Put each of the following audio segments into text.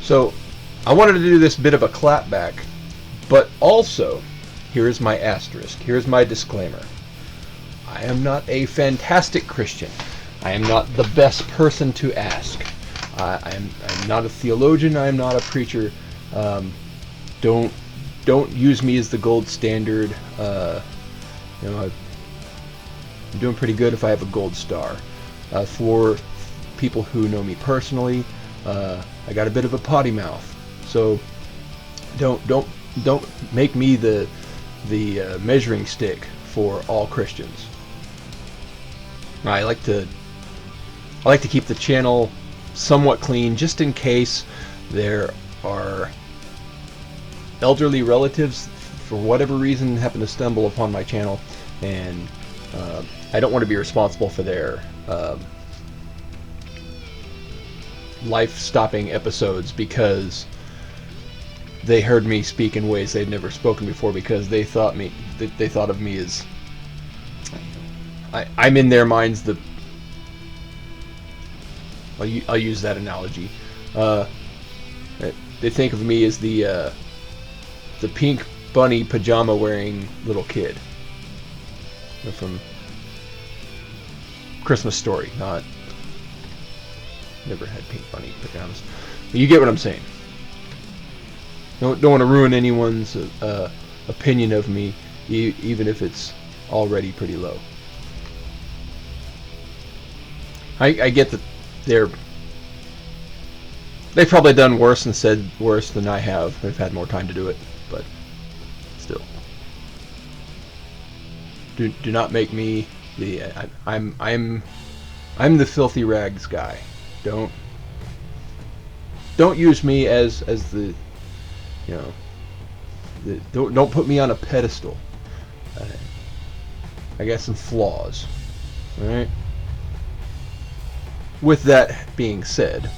So I wanted to do this bit of a clapback, but also here's my asterisk, here's my disclaimer. I am not a fantastic Christian. I am not the best person to ask. I'm not a theologian. I am not a preacher. Don't use me as the gold standard. I'm doing pretty good if I have a gold star. For people who know me personally, I got a bit of a potty mouth, so don't make me the measuring stick for all Christians. I like to keep the channel somewhat clean, just in case there are elderly relatives for whatever reason happen to stumble upon my channel, and I don't want to be responsible for their life-stopping episodes because they heard me speak in ways they'd never spoken before, because they thought of me as I'm in their minds I'll use that analogy. They think of me as the pink bunny pajama wearing little kid from Christmas Story. Never had pink bunny pajamas. But you get what I'm saying. Don't want to ruin anyone's opinion of me, even if it's already pretty low. I get that they've probably done worse and said worse than I have. They've had more time to do it, but still, do not make me the I'm the filthy rags guy. Don't use me as the don't put me on a pedestal. I got some flaws. All right. With that being said,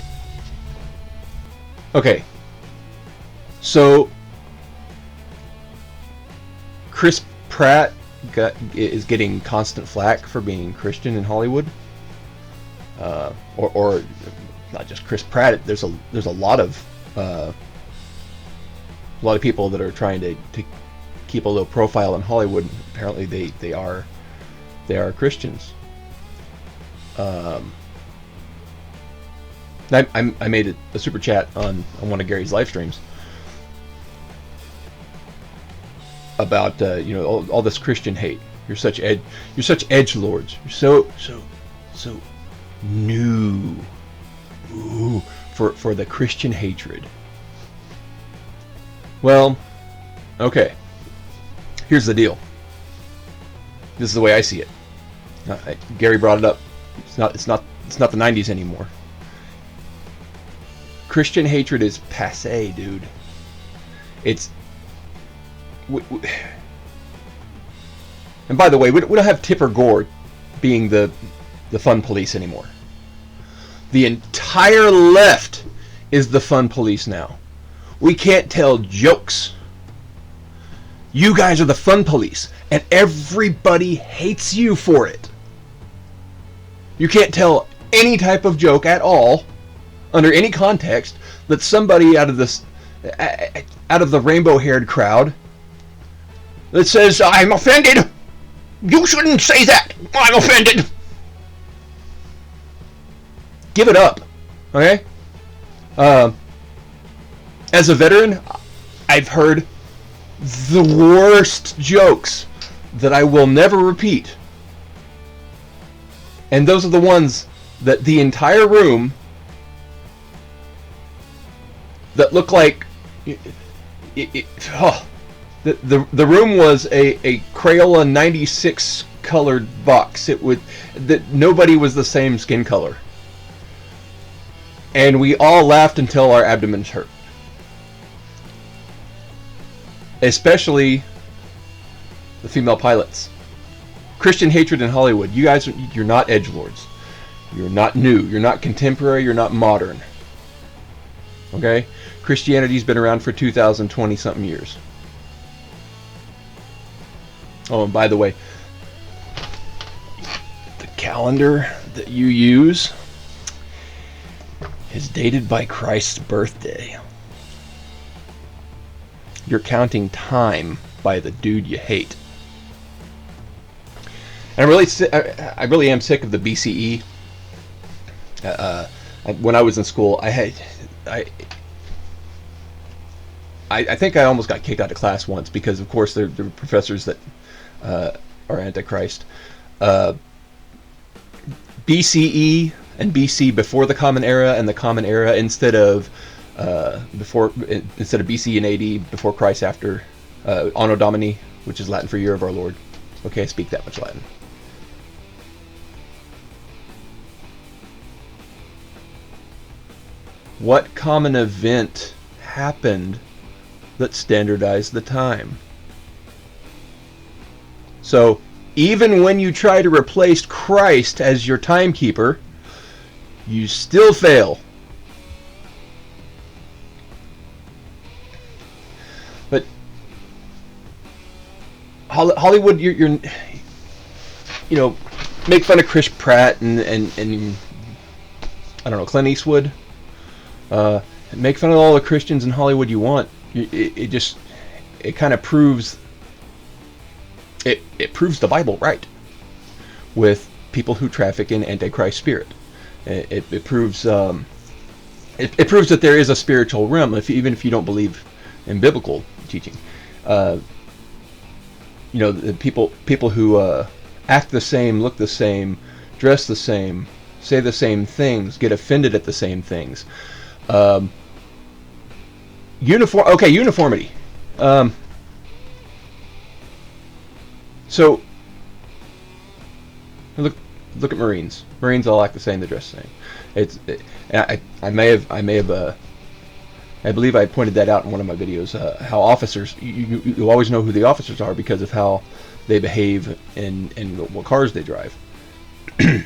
okay, so Chris Pratt is getting constant flack for being Christian in Hollywood, or not just Chris Pratt. There's a lot of people that are trying to keep a low profile in Hollywood. Apparently, they are Christians. I made a super chat on one of Gary's live streams about all this Christian hate. You're such edgelords. You're so new. Ooh, for the Christian hatred. Well, okay. Here's the deal. This is the way I see it. Gary brought it up. It's not the 90s anymore. Christian hatred is passé, dude. It's and by the way, we don't have Tipper Gore being the fun police anymore. The entire left is the fun police now. We can't tell jokes. You guys are the fun police, and everybody hates you for it. You can't tell any type of joke at all, under any context, that somebody out of the rainbow-haired crowd that says, "I'm offended. You shouldn't say that. I'm offended." Give it up, okay? As a veteran, I've heard the worst jokes that I will never repeat. And those are the ones that the entire room that look like the room was a Crayola 96 colored box. Nobody was the same skin color. And we all laughed until our abdomens hurt. Especially the female pilots. Christian hatred in Hollywood. You guys, you're not edgelords. You're not new. You're not contemporary. You're not modern. Okay? Christianity's been around for 2,020 something years. Oh, and by the way, the calendar that you use, is dated by Christ's birthday. You're counting time by the dude you hate. And I really am sick of the BCE. When I was in school, I think I almost got kicked out of class once because, of course, there were professors that are Antichrist. BCE and BC before the Common Era, and the Common Era instead of BC and AD, before Christ, after Anno Domini, which is Latin for Year of Our Lord. Okay, I speak that much Latin. What common event happened that standardized the time? So, even when you try to replace Christ as your timekeeper, you still fail. But Hollywood, you're make fun of Chris Pratt and I don't know, Clint Eastwood. Make fun of all the Christians in Hollywood you want. It kind of proves it proves the Bible right with people who traffic in Antichrist spirit. It proves it proves that there is a spiritual realm, even if you don't believe in biblical teaching. The people who act the same, look the same, dress the same, say the same things, get offended at the same things. Uniformity. So look at Marines. Marines all act the same. They dress the same. I believe I pointed that out in one of my videos. How officers, you always know who the officers are because of how they behave and what cars they drive. The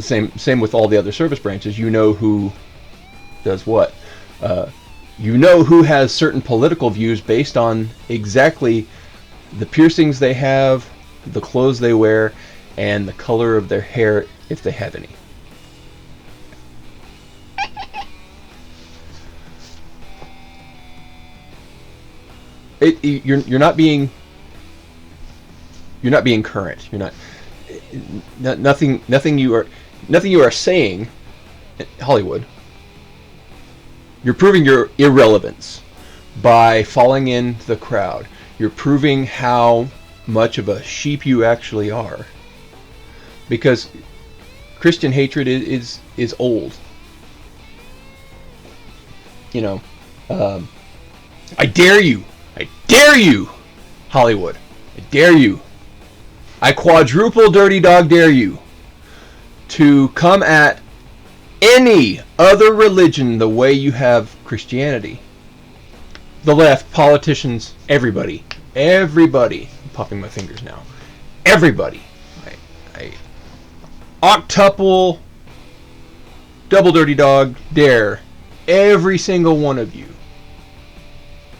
same with all the other service branches. You know who does what. You know who has certain political views based on exactly the piercings they have, the clothes they wear, and the color of their hair, if they have any. You're not being current. You're not nothing you are saying, Hollywood. You're proving your irrelevance by falling in the crowd. You're proving how much of a sheep you actually are. Because Christian hatred is old. I dare you, Hollywood. I dare you. I quadruple dirty dog dare you to come at any other religion the way you have Christianity. The left, politicians, everybody. I'm popping my fingers now. Everybody. I octuple, double dirty dog, dare every single one of you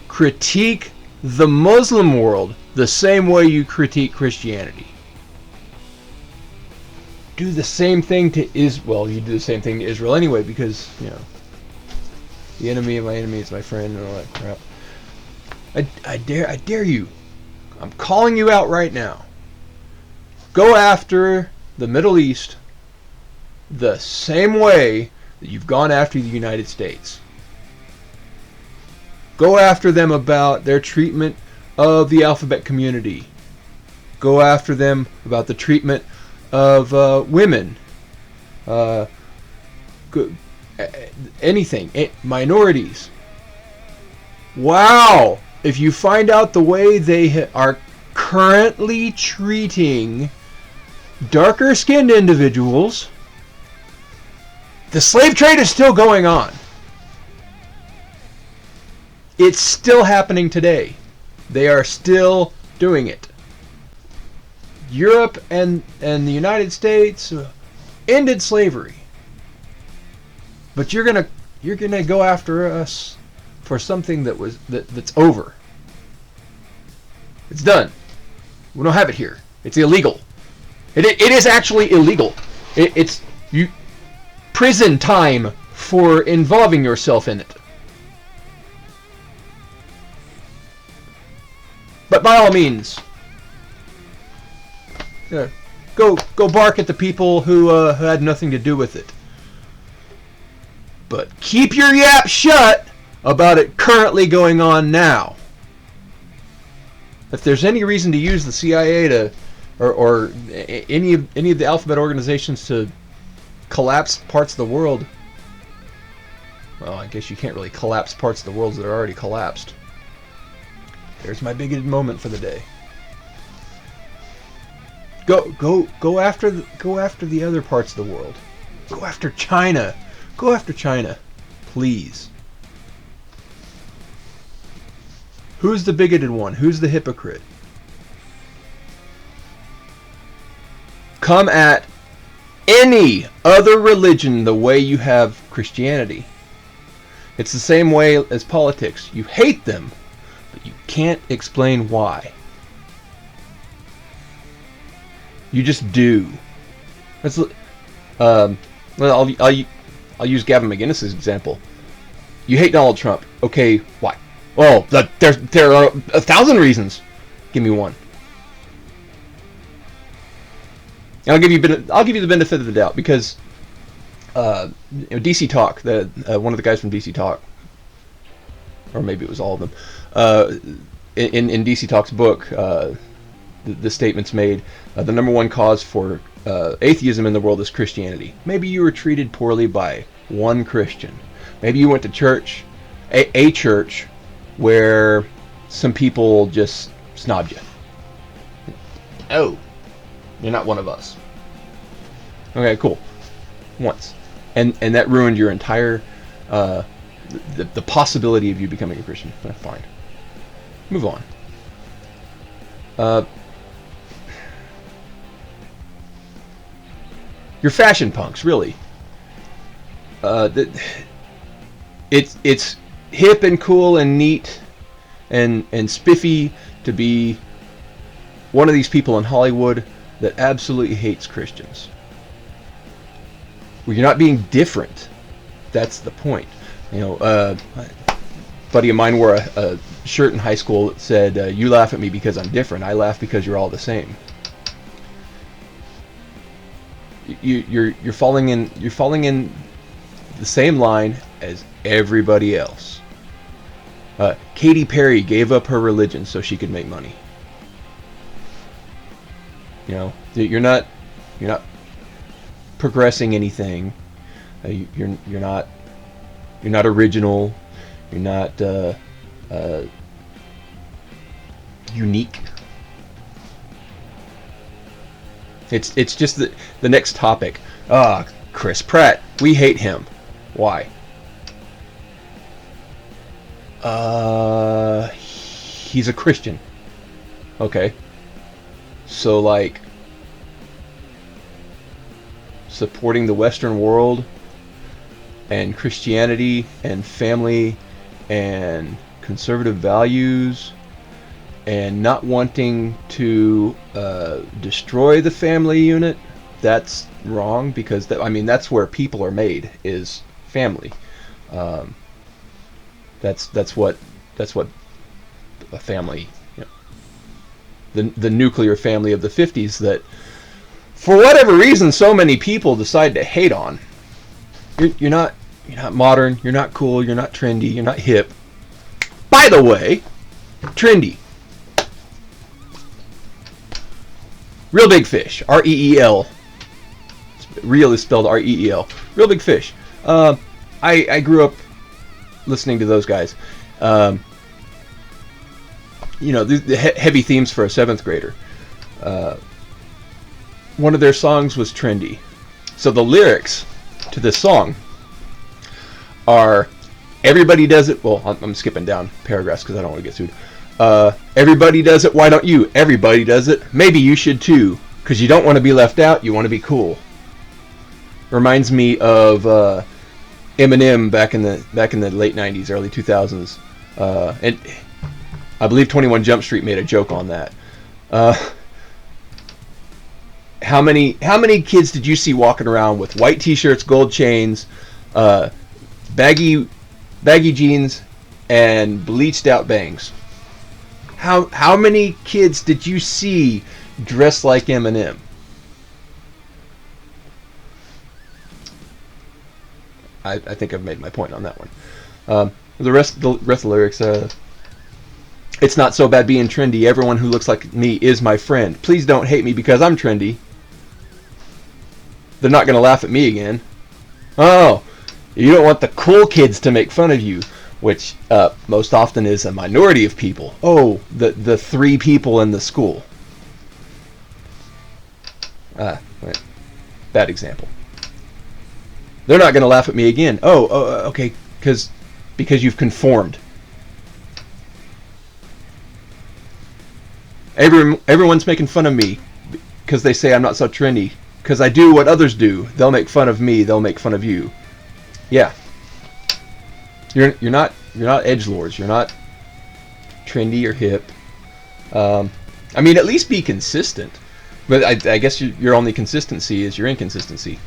critique the Muslim world the same way you critique Christianity. Do the same thing to Israel. You do the same thing to Israel anyway, because the enemy of my enemy is my friend and all that crap. I dare you. I'm calling you out right now. Go after the Middle East the same way that you've gone after the United States. Go after them about their treatment of the alphabet community. Go after them about the treatment of women. Anything. Minorities. Wow! If you find out the way they are currently treating darker skinned individuals, the slave trade is still going on. It's still happening today. They are still doing it. Europe and the United States ended slavery. But you're gonna go after us for something that's over. It's done. We don't have it here. It's illegal. It is actually illegal. It's prison time for involving yourself in it. But by all means, go bark at the people who had nothing to do with it. But keep your yap shut about it currently going on now. If there's any reason to use the CIA to, or any of the alphabet organizations to collapse parts of the world, well, I guess you can't really collapse parts of the world that are already collapsed. There's my bigoted moment for the day. Go after the other parts of the world. Go after China. Go after China, please. Who's the bigoted one? Who's the hypocrite? Come at any other religion the way you have Christianity. It's the same way as politics. You hate them, but you can't explain why. You just do. Well, I'll use Gavin McInnes's example. You hate Donald Trump. Okay, why? Well, there are 1,000 reasons. Give me one. And I'll give you the benefit of the doubt because DC Talk, one of the guys from DC Talk, or maybe it was all of them, in DC Talk's book, the statement's made, the number one cause for atheism in the world is Christianity. Maybe you were treated poorly by one Christian. Maybe you went to church, a church, where some people just snobbed you. Oh, you're not one of us. Okay, cool. Once. And that ruined your entire, the possibility of you becoming a Christian. Fine. Move on. You're fashion punks, really. It's hip and cool and neat and spiffy to be one of these people in Hollywood that absolutely hates Christians. Well, you're not being different. That's the point. You know, a buddy of mine wore a shirt in high school that said, "You laugh at me because I'm different. I laugh because you're all the same." You're falling in the same line as everybody else. Katy Perry gave up her religion so she could make money. You know, you're not progressing anything. You're not original. You're not unique. It's just the next topic. Chris Pratt, we hate him. Why? He's a Christian. Okay. So, like, supporting the Western world and Christianity and family and conservative values and not wanting to destroy the family unit, that's wrong, because that's where people are made, is family. That's what a family, you know, the nuclear family of the 50s that for whatever reason so many people decide to hate on. You're not modern, you're not cool, you're not trendy, you're not hip. By the way, trendy. Real Big Fish, R-E-E-L. Real is spelled R-E-E-L. Real Big Fish. I grew up listening to those guys. You know, the heavy themes for a 7th grader. One of their songs was trendy. So the lyrics to this song are, everybody does it. Well, I'm skipping down paragraphs because I don't want to get sued. Everybody does it, why don't you? Everybody does it, maybe you should too. Because you don't want to be left out, you want to be cool. Reminds me of Eminem back in the late 90s, early 2000s. And I believe 21 Jump Street made a joke on that. How many kids did you see walking around with white t-shirts, gold chains, baggy jeans and bleached out bangs. How many kids did you see dressed like Eminem? I think I've made my point on that one. The rest of the lyrics. It's not so bad being trendy. Everyone who looks like me is my friend. Please don't hate me because I'm trendy. They're not going to laugh at me again. Oh, you don't want the cool kids to make fun of you, which most often is a minority of people. Oh, the 3 people in the school. Wait. Bad example. They're not going to laugh at me again. Okay, because you've conformed. Everyone's making fun of me because they say I'm not so trendy. Because I do what others do. They'll make fun of me. They'll make fun of you. Yeah. You're not edgelords. You're not trendy or hip. I mean, at least be consistent. But I guess your only consistency is your inconsistency.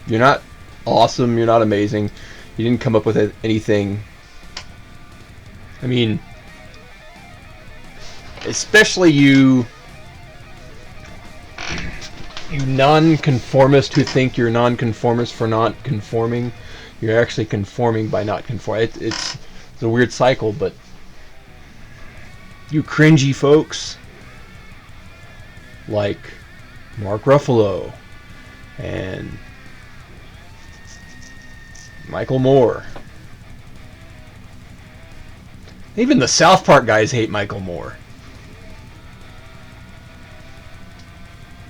You're not awesome. You're not amazing. You didn't come up with anything. I mean, especially you non-conformist who think you're non-conformist for not conforming. You're actually conforming by not conforming. It's a weird cycle, but you cringy folks like Mark Ruffalo and Michael Moore. Even the South Park guys hate Michael Moore.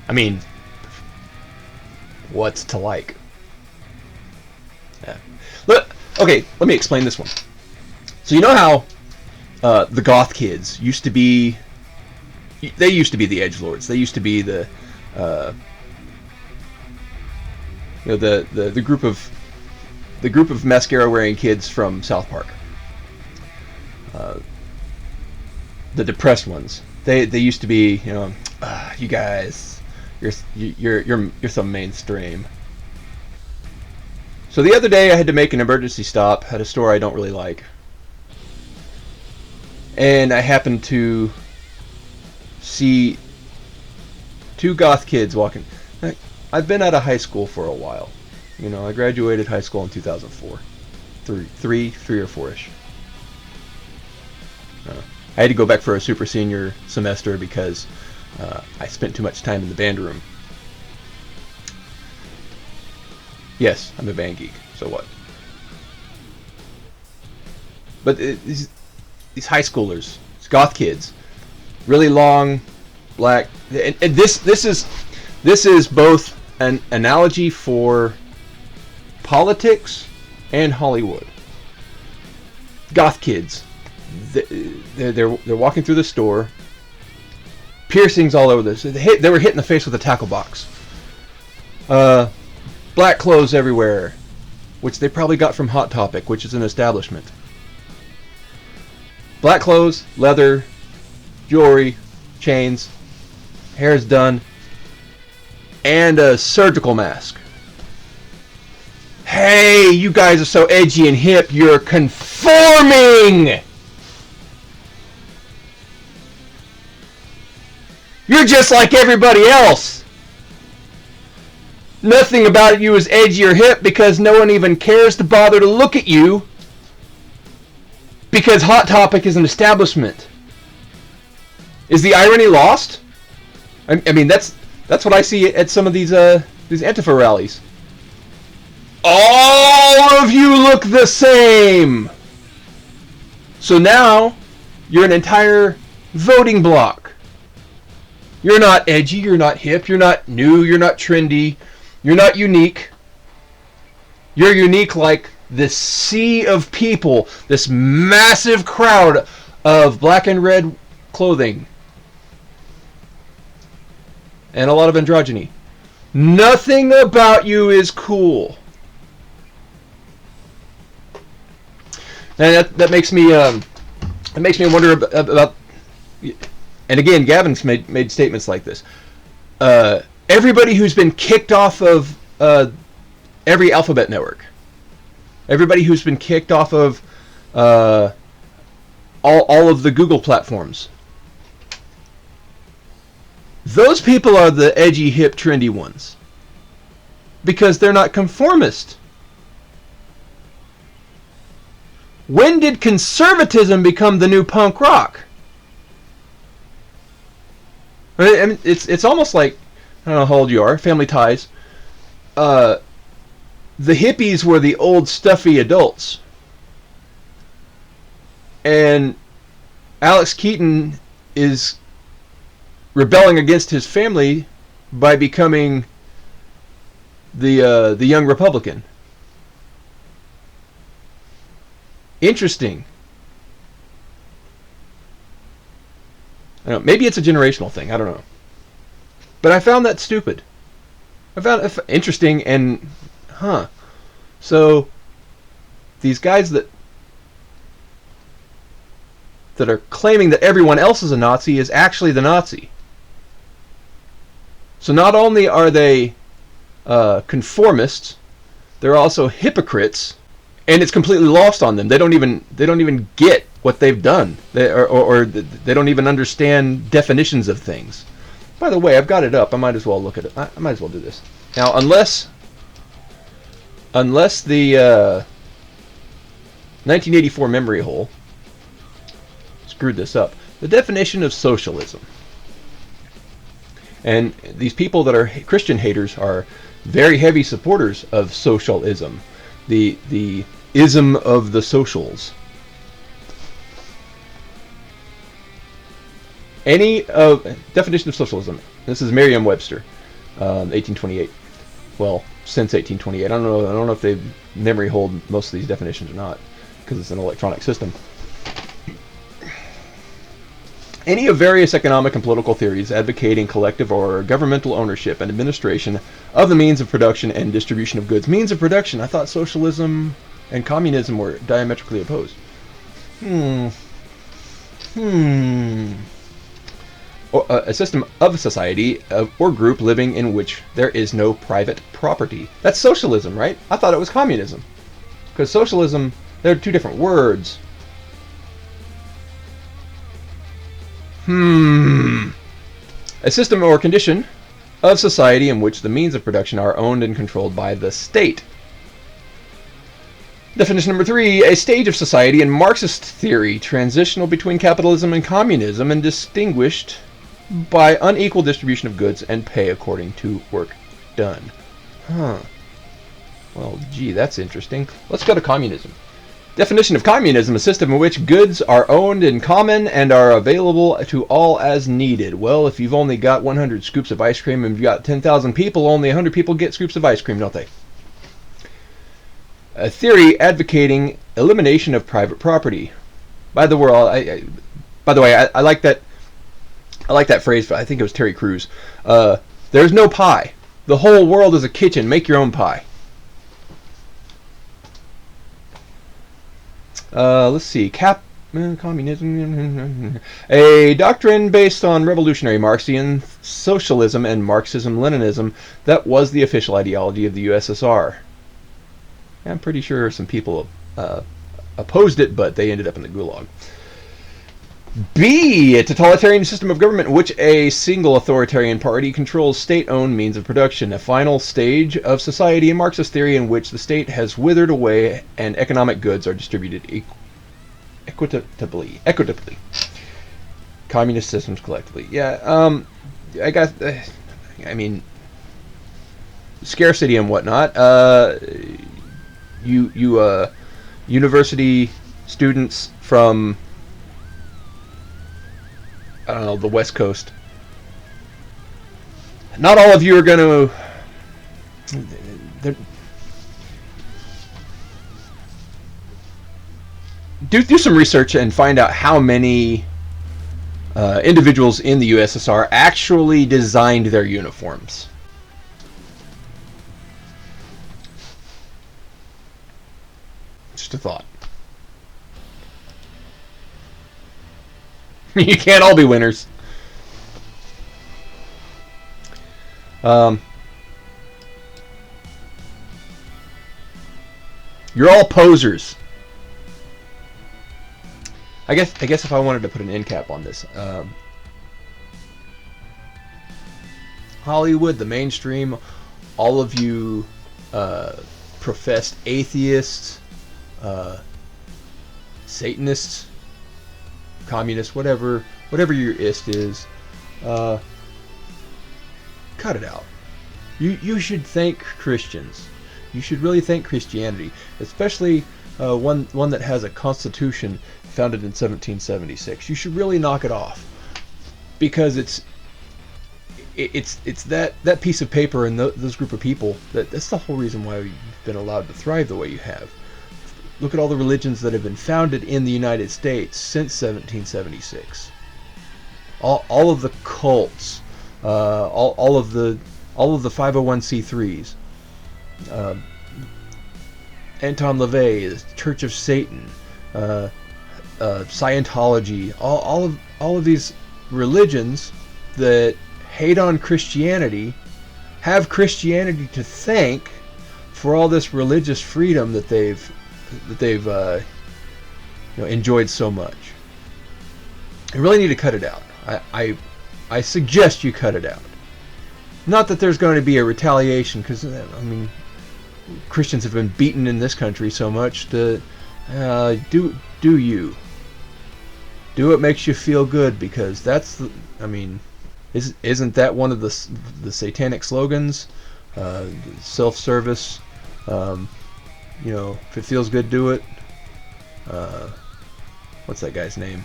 I mean, what's to like? Yeah. Okay, let me explain this one. So you know how the goth kids used to be? They used to be the edgelords. They used to be the the group of mascara wearing kids from South Park. The depressed ones. They used to be, you guys, you're so mainstream. So the other day I had to make an emergency stop at a store I don't really like. And I happened to see 2 goth kids walking. I've been out of high school for a while. I graduated high school in 2004. Three or 4-ish. I had to go back for a super senior semester because I spent too much time in the band room. Yes, I'm a band geek, so what? But these high schoolers, these goth kids, really long, black, and this is both an analogy for politics and Hollywood. Goth kids, they're walking through the store, piercings all over this. They were hit in the face with a tackle box. Black clothes everywhere, which they probably got from Hot Topic, which is an establishment. Black clothes, leather, jewelry, chains, hair's done, and a surgical mask. Hey, you guys are so edgy and hip, you're conforming! You're just like everybody else! Nothing about you is edgy or hip because no one even cares to bother to look at you because Hot Topic is an establishment. Is the irony lost? I mean, that's what I see at some of these Antifa rallies. All of you look the same! So now, you're an entire voting bloc. You're not edgy, you're not hip, you're not new, you're not trendy, you're not unique. You're unique like this sea of people, this massive crowd of black and red clothing. And a lot of androgyny. Nothing about you is cool. And that makes me wonder about. And again, Gavin's made statements like this. Everybody who's been kicked off of every alphabet network, everybody who's been kicked off of all of the Google platforms. Those people are the edgy, hip, trendy ones. Because they're not conformist. When did conservatism become the new punk rock? I mean, it's almost like, I don't know how old you are, Family Ties. The hippies were the old stuffy adults. And Alex Keaton is rebelling against his family by becoming the young Republican. Interesting. I don't know, maybe it's a generational thing. I don't know. But I found that stupid. I found it interesting and, So, these guys that are claiming that everyone else is a Nazi is actually the Nazi. So not only are they conformists, they're also hypocrites, and it's completely lost on them. They don't even get what they've done, or they don't even understand definitions of things. By the way, I've got it up. I might as well look at it. I might as well do this now, unless the 1984 memory hole screwed this up. The definition of socialism. And these people that are Christian haters are very heavy supporters of socialism, the ism of the socials. Definition of socialism. This is Merriam-Webster, 1828. Well, since 1828. I don't know if they memory hold most of these definitions or not, because it's an electronic system. Any of various economic and political theories advocating collective or governmental ownership and administration of the means of production and distribution of goods. Means of production. I thought socialism and communism were diametrically opposed. A system of society or group living in which there is no private property. That's socialism, right? I thought it was communism. Because socialism, they're two different words. A system or condition of society in which the means of production are owned and controlled by the state. Definition number 3, a stage of society in Marxist theory, transitional between capitalism and communism and distinguished by unequal distribution of goods and pay according to work done. Well, gee, that's interesting. Let's go to communism. Definition of communism, a system in which goods are owned in common and are available to all as needed. Well, if you've only got 100 scoops of ice cream and you've got 10,000 people, only 100 people get scoops of ice cream, don't they? A theory advocating elimination of private property. By the way, I like that. I like that phrase. I think it was Terry Crews. There's no pie. The whole world is a kitchen. Make your own pie. Let's see. Communism. A doctrine based on revolutionary Marxian socialism and Marxism-Leninism that was the official ideology of the USSR. I'm pretty sure some people opposed it, but they ended up in the Gulag. B, a totalitarian system of government in which a single authoritarian party controls state-owned means of production, a final stage of society in Marxist theory in which the state has withered away and economic goods are distributed equitably. Communist systems collectively. Yeah, I mean, scarcity and whatnot. University students from, I don't know, the West Coast. Not all of you are going to do some research and find out how many individuals in the USSR actually designed their uniforms. Just a thought. You can't all be winners. You're all posers. I guess if I wanted to put an end cap on this, Hollywood, the mainstream, all of you professed atheists, Satanists, communists, whatever your ist is, cut it out. You should thank Christians. You should really thank Christianity, especially one that has a constitution founded in 1776. You should really knock it off, because it's that piece of paper and those group of people that's the whole reason why you've been allowed to thrive the way you have. Look at all the religions that have been founded in the United States since 1776. All of the cults, all of the 501c3s, Anton LaVey, the Church of Satan, Scientology, all of these religions that hate on Christianity have Christianity to thank for all this religious freedom that they've enjoyed so much. You really need to cut it out. I suggest you cut it out. Not that there's going to be a retaliation, because Christians have been beaten in this country so much that do you do what makes you feel good, because that's isn't that one of the satanic slogans? Self-service. If it feels good, do it. What's that guy's name?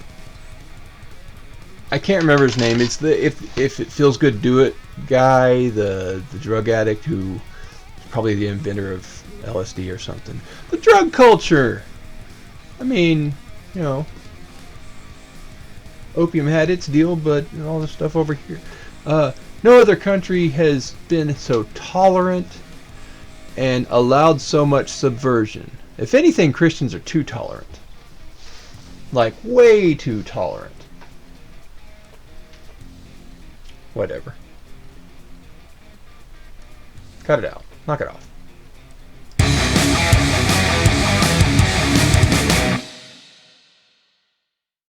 I can't remember his name. It's the if it feels good, do it guy, the drug addict who is probably the inventor of LSD or something. The drug culture. Opium had its deal, but all this stuff over here. No other country has been so tolerant and allowed so much subversion. If anything, Christians are too tolerant. Like, way too tolerant. Whatever. Cut it out. Knock it off.